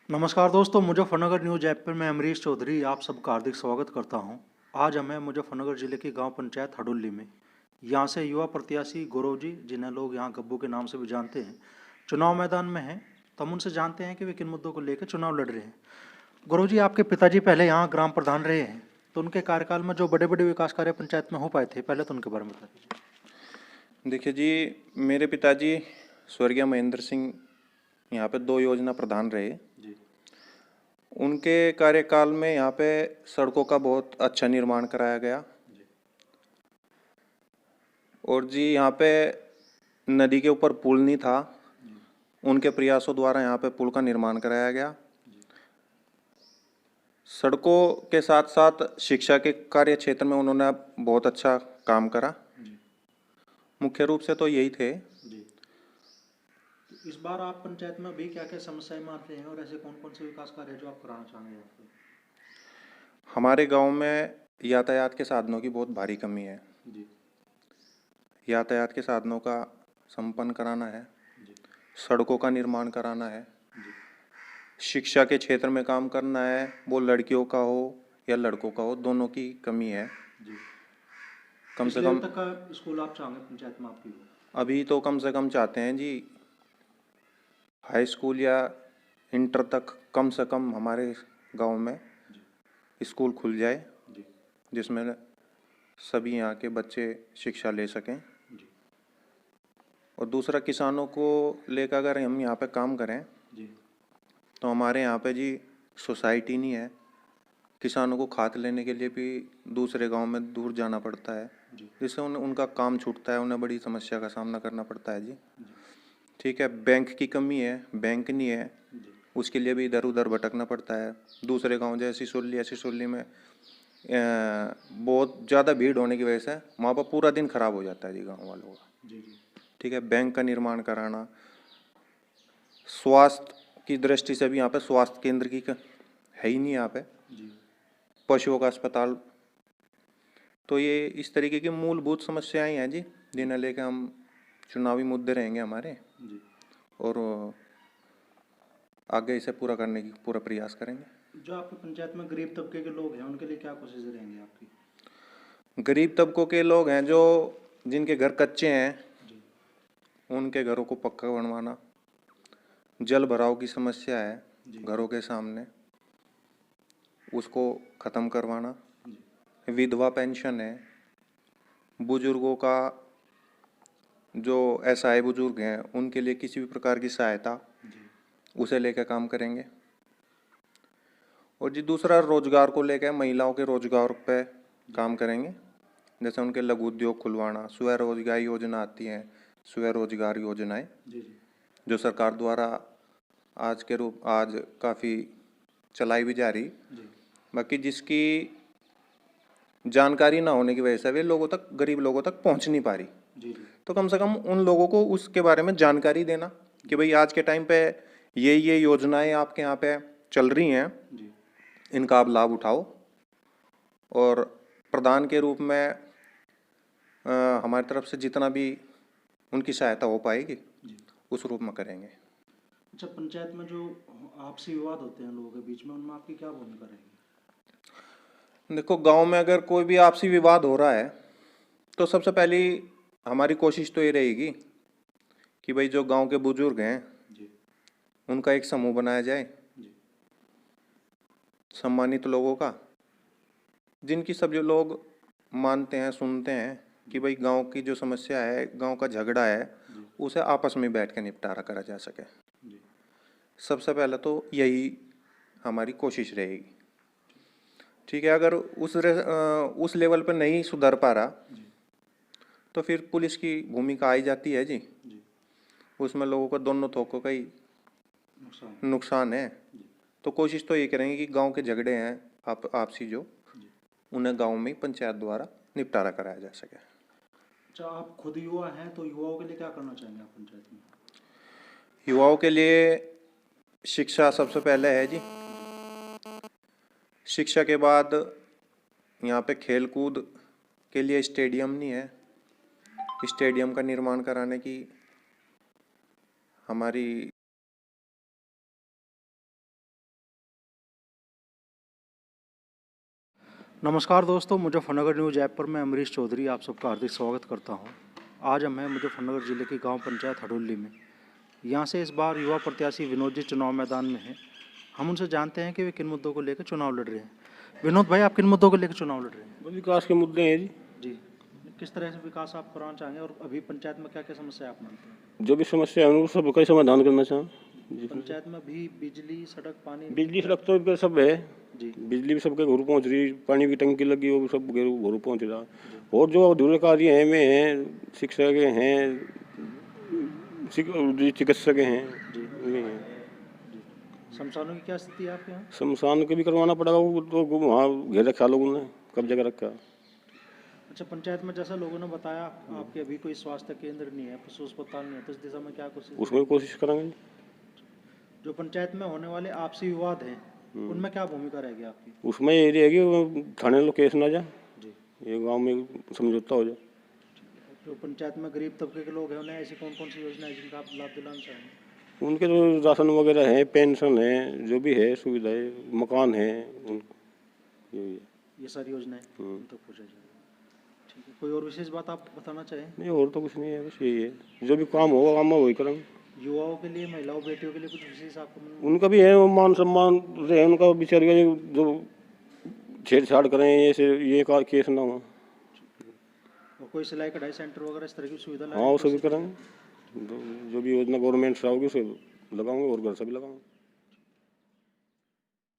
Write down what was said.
नमस्कार दोस्तों, Muzaffarnagar news app पर मैं अमरीश चौधरी आप सबका हार्दिक स्वागत करता हूं। आज हमें मुजफ्फरनगर जिले की गांव पंचायत हडुल्ली में यहां से युवा प्रत्याशी गौरव जी, जिन्हें लोग यहां गब्बू के नाम से भी जानते हैं, चुनाव मैदान में हैं। तो हम उनसे जानते हैं कि वे किन मुद्दों को लेकर चुनाव लड़ रहे हैं। गौरव जी, आपके पिताजी पहले यहाँ ग्राम प्रधान रहे हैं, तो उनके कार्यकाल में जो बड़े बड़े विकास कार्य पंचायत में हो पाए थे, पहले तो उनके बारे में बता दीजिए। देखिए जी, मेरे पिताजी स्वर्गीय महेंद्र सिंह यहाँ पे 2 योजना प्रधान रहे। जी। उनके कार्यकाल में यहाँ पे सड़कों का बहुत अच्छा निर्माण कराया गया। जी। और जी यहाँ पे नदी के ऊपर पुल नहीं था, जी। उनके प्रयासों द्वारा यहाँ पे पुल का निर्माण कराया गया। जी। सड़कों के साथ साथ शिक्षा के कार्य क्षेत्र में उन्होंने बहुत अच्छा काम करा। जी। मुख्य रूप से तो यही थे। जी। तो इस बार आप पंचायत में अभी क्या क्या समस्याएं मान रहे हैं और ऐसे कौन कौन से विकास कार्य हैं जो आप कराना चाहेंगे यहाँ पे? हमारे गांव में यातायात के साधनों की बहुत भारी कमी है। जी। यातायात के साधनों का संपन्न कराना है, जी। सड़कों का निर्माण कराना है, जी। शिक्षा के क्षेत्र में काम करना है, वो लड़कियों का हो या लड़कों का हो, दोनों की कमी है। जी। कम किस से लेवल कम तक का स्कूल आप चाहेंगे पंचायत में आपकी हो? अभी तो कम से कम चाहते हैं जी, हाई स्कूल या इंटर तक कम से कम हमारे गांव में जी। स्कूल खुल जाए, जी। जिसमें सभी यहाँ के बच्चे शिक्षा ले सकें। जी। और दूसरा, किसानों को लेकर अगर हम यहाँ पे काम करें जी। तो हमारे यहाँ पे जी सोसाइटी नहीं है। किसानों को खाद लेने के लिए भी दूसरे गांव में दूर जाना पड़ता है, जी। जिससे उनका काम छूटता है, उन्हें बड़ी समस्या का सामना करना पड़ता है जी। जी। ठीक है, बैंक की कमी है, बैंक नहीं है, जी। उसके लिए भी इधर उधर भटकना पड़ता है। दूसरे गांव जैसे सिसोली में बहुत ज़्यादा भीड़ होने की वजह से वहाँ पर पूरा दिन खराब हो जाता है जी गाँव वालों का। जी। जी। ठीक है, बैंक का निर्माण कराना, स्वास्थ्य की दृष्टि से भी यहाँ पे स्वास्थ्य केंद्र की है ही नहीं यहाँ पे, जी। पशुओं का अस्पताल। तो ये इस तरीके की मूलभूत समस्याएं हैं जी, जिन्हें लेकर हम चुनावी मुद्दे रहेंगे हमारे, जी। और आगे इसे पूरा करने की पूरा प्रयास करेंगे। जो आपकी पंचायत में गरीब तबके के लोग हैं, उनके लिए क्या कोशिश रहेंगी आपकी? गरीब तबकों के लोग हैं जो जिनके घर कच्चे हैं, जी। उनके घरों को पक्का बनवाना। जल भराव की समस्या है जी। घरों के सामने, उसको ख़त्म करवाना। जी। विधवा पेंशन है, बुजुर्गों का जो असहाय बुजुर्ग हैं उनके लिए किसी भी प्रकार की सहायता, जी। उसे लेकर काम करेंगे। और जी दूसरा, रोजगार को लेकर महिलाओं के रोजगार पे काम करेंगे। जैसे उनके लघु उद्योग खुलवाना, स्वरोजगार योजना आती है, स्वरोजगार योजनाएं जी। जी। जो सरकार द्वारा आज काफ़ी चलाई भी जा रही। जी। बाकी जिसकी जानकारी ना होने की वजह से वे लोगों तक, गरीब लोगों तक पहुंच नहीं पा रही। जी। जी। तो कम से कम उन लोगों को उसके बारे में जानकारी देना कि भाई आज के टाइम पे ये योजनाएं आपके यहाँ पे चल रही हैं, जी। इनका आप लाभ उठाओ। और प्रदान के रूप में हमारी तरफ से जितना भी उनकी सहायता हो पाएगी, जी। उस रूप में करेंगे। अच्छा, पंचायत में जो आपसी विवाद होते हैं लोगों के बीच में, उनमें आपकी क्या भूमिका रहेगी? देखो, गांव में अगर कोई भी आपसी विवाद हो रहा है तो सबसे पहली हमारी कोशिश तो ये रहेगी कि भाई जो गांव के बुजुर्ग हैं जी। उनका एक समूह बनाया जाए, जी। सम्मानित लोगों का, जिनकी सब जो लोग मानते हैं, सुनते हैं कि भाई गांव की जो समस्या है, गांव का झगड़ा है, जी। उसे आपस में बैठ के निपटारा करा जा सके। जी। सबसे पहले तो यही हमारी कोशिश रहेगी। ठीक है, अगर उस लेवल पर नहीं सुधर पा रहा जी। तो फिर पुलिस की भूमिका आई जाती है जी। जी। उसमें लोगों को दोनों थोकों का ही नुकसान। नुकसान है। जी। तो कोशिश तो ये करेंगे कि गांव के झगड़े हैं आपसी जो, जी। उन्हें गांव में ही पंचायत द्वारा निपटारा कराया जा सके। अच्छा, आप खुद युवा हैं, तो युवाओं के लिए क्या करना चाहेंगे आप पंचायत में? युवाओं के लिए शिक्षा सबसे पहले है जी। शिक्षा के बाद यहाँ पे खेल कूद के लिए स्टेडियम नहीं है, स्टेडियम का निर्माण कराने की हमारी नमस्कार दोस्तों, मुजफ्फरनगर न्यूज़ ऐप पर मैं अमरीश चौधरी आप सबका हार्दिक स्वागत करता हूं। आज हम हैं मुजफ्फरनगर ज़िले की गांव पंचायत हडोली में। यहां से इस बार युवा प्रत्याशी विनोद जी चुनाव मैदान में हैं। हम उनसे जानते हैं कि वे किन मुद्दों को लेकर चुनाव लड़ रहे हैं। विनोद भाई, आप किन मुद्दों को लेकर चुनाव लड़ रहे हैं? विकास के मुद्दे हैं जी। जी, किस तरह से विकास आप कराना चाहेंगे और अभी पंचायत में क्या क्या समस्या आप मानते हैं? जो भी समस्या है उनको सबका ही समाधान करना चाहें जी। पंचायत में भी बिजली, सड़क, पानी? बिजली सड़क तो इनका सब है जी बिजली भी सबके घर पहुंच रही, पानी की टंकी लगी वो भी सब घर पहुंच रहा। और जो अधूरे कार्य हैं में हैं, शिक्षक हैं, चिकित्सक हैं जी में हैं। शमशानों की क्या स्थिति है आपके यहाँ? शमशान के भी करवाना पड़ेगा, वो तो वहाँ घेर रखा लोगों ने, कब्जा कर रखा। अच्छा, पंचायत में जैसा लोगों ने बताया आपके अभी कोई स्वास्थ्य केंद्र नहीं है, पशु अस्पताल नहीं है, तो इस दिशा में क्या कोशिश? उसमें कोशिश करेंगे। जो पंचायत में होने वाले आपसी विवाद हैं उनमें क्या भूमिका रहेगी आपकी? उसमें ये रहेगी वो थाने लोग केस ना जाए, जी, ये गांव में समझौता हो जाए। जो पंचायत में गरीब तबके के लोग हैं उन्हें ऐसी कौन कौन सी योजना है जिनका आप लाभ दिलाना चाहेंगे? उनके तो राशन वगैरह है, पेंशन है, जो भी है सुविधाएं, मकान है, यही है। ये सारी योजनाएं उन तक पहुँचा जाएगी। ठीक है, कोई और विशेष बात आप बताना चाहें? नहीं और तो कुछ नहीं है, बस यही है, जो भी काम होगा काम में वही करेंगे। युवाओं के लिए, महिलाओं, बेटियों के लिए कुछ विशेष आपको उनका भी है, वो मान सम्मान रहे उनका, बेचारी जो छेड़छाड़ करें ऐसे ये केस ना हो। और कोई सिलाई कढ़ाई सेंटर वगैरह इस तरह की सुविधा हाँ वो सभी करेंगे, जो भी योजना गवर्नमेंट से होगी उसे लगाऊंगे और घर से भी लगाऊंगे।